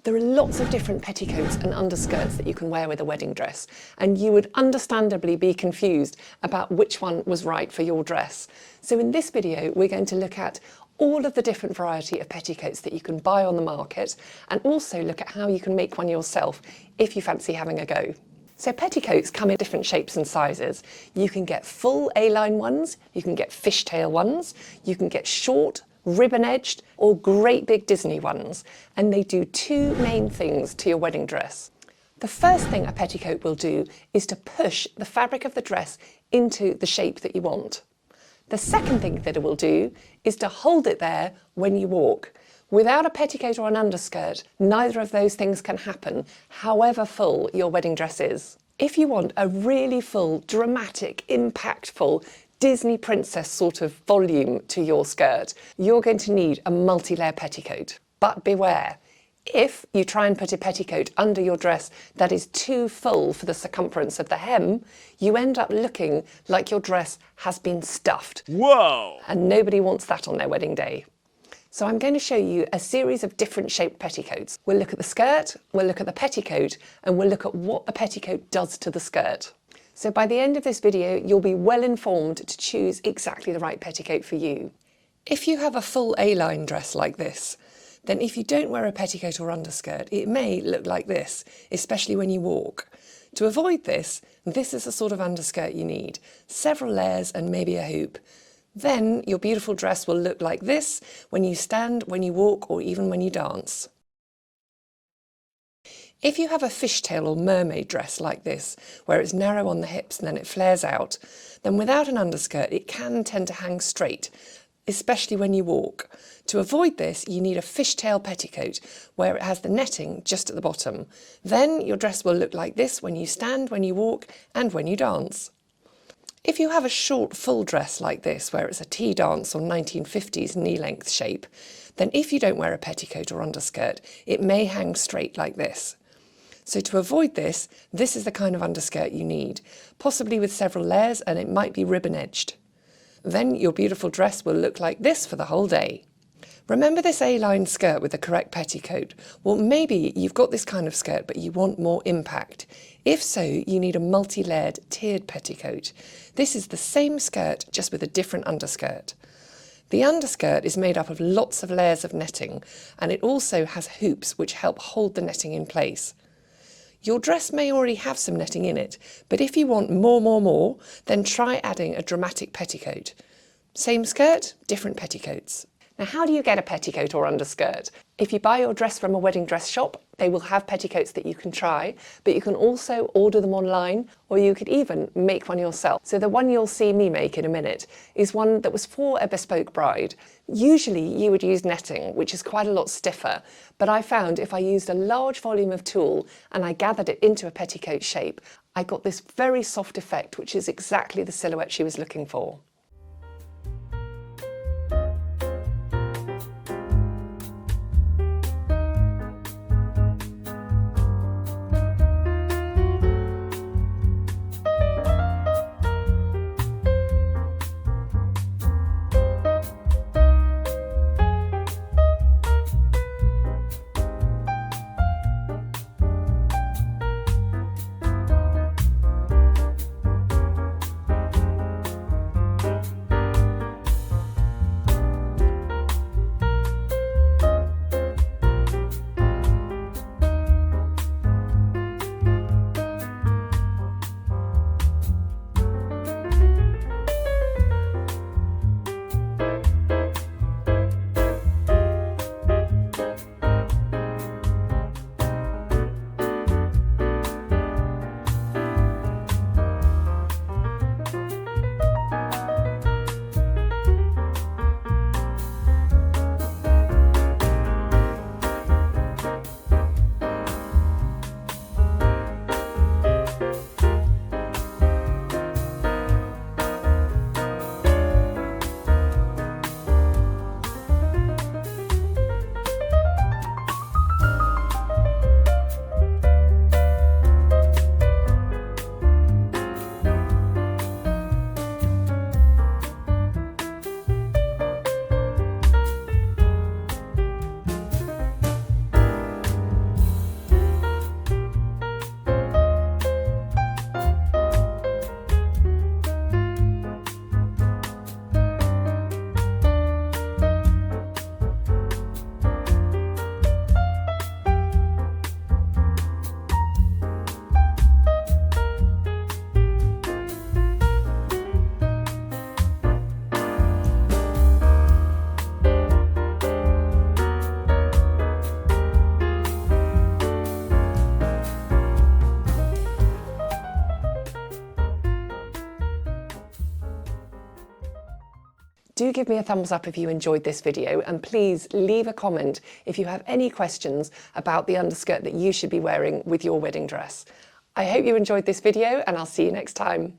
There are lots of different petticoats and underskirts that you can wear with a wedding dress, and you would understandably be confused about which one was right for your dress. So in this video, we're going to look at all of the different variety of petticoats that you can buy on the market, and also look at how you can make one yourself if you fancy having a go. So petticoats come in different shapes and sizes. You can get full A-line ones, you can get fishtail ones, you can get short, ribbon-edged, or great big Disney ones, and they do two main things to your wedding dress. The first thing a petticoat will do is to push the fabric of the dress into the shape that you want. The second thing that it will do is to hold it there when you walk. Without a petticoat or an underskirt, neither of those things can happen, however full your wedding dress is. If you want a really full, dramatic, impactful, Disney princess sort of volume to your skirt, you're going to need a multi-layer petticoat. But beware, if you try and put a petticoat under your dress that is too full for the circumference of the hem, you end up looking like your dress has been stuffed. Whoa! And nobody wants that on their wedding day. So I'm going to show you a series of different shaped petticoats. We'll look at the skirt, we'll look at the petticoat, and we'll look at what the petticoat does to the skirt. So by the end of this video, you'll be well informed to choose exactly the right petticoat for you. If you have a full A-line dress like this, then if you don't wear a petticoat or underskirt, it may look like this, especially when you walk. To avoid this, this is the sort of underskirt you need. Several layers and maybe a hoop. Then your beautiful dress will look like this when you stand, when you walk, or even when you dance. If you have a fishtail or mermaid dress like this, where it's narrow on the hips and then it flares out, then without an underskirt it can tend to hang straight, especially when you walk. To avoid this, you need a fishtail petticoat, where it has the netting just at the bottom. Then your dress will look like this when you stand, when you walk, and when you dance. If you have a short full dress like this, where it's a tea dance or 1950s knee-length shape, then if you don't wear a petticoat or underskirt, it may hang straight like this. So to avoid this, this is the kind of underskirt you need, possibly with several layers, and it might be ribbon-edged. Then your beautiful dress will look like this for the whole day. Remember this A-line skirt with the correct petticoat? Well, maybe you've got this kind of skirt, but you want more impact. If so, you need a multi-layered tiered petticoat. This is the same skirt, just with a different underskirt. The underskirt is made up of lots of layers of netting, and it also has hoops which help hold the netting in place. Your dress may already have some netting in it, but if you want more, then try adding a dramatic petticoat. Same skirt, different petticoats. Now, how do you get a petticoat or underskirt? If you buy your dress from a wedding dress shop, they will have petticoats that you can try, but you can also order them online, or you could even make one yourself. So the one you'll see me make in a minute is one that was for a bespoke bride. Usually you would use netting, which is quite a lot stiffer, but I found if I used a large volume of tulle and I gathered it into a petticoat shape, I got this very soft effect, which is exactly the silhouette she was looking for. do give me a thumbs up if you enjoyed this video, and please leave a comment if you have any questions about the underskirt that you should be wearing with your wedding dress. I hope you enjoyed this video, and I'll see you next time.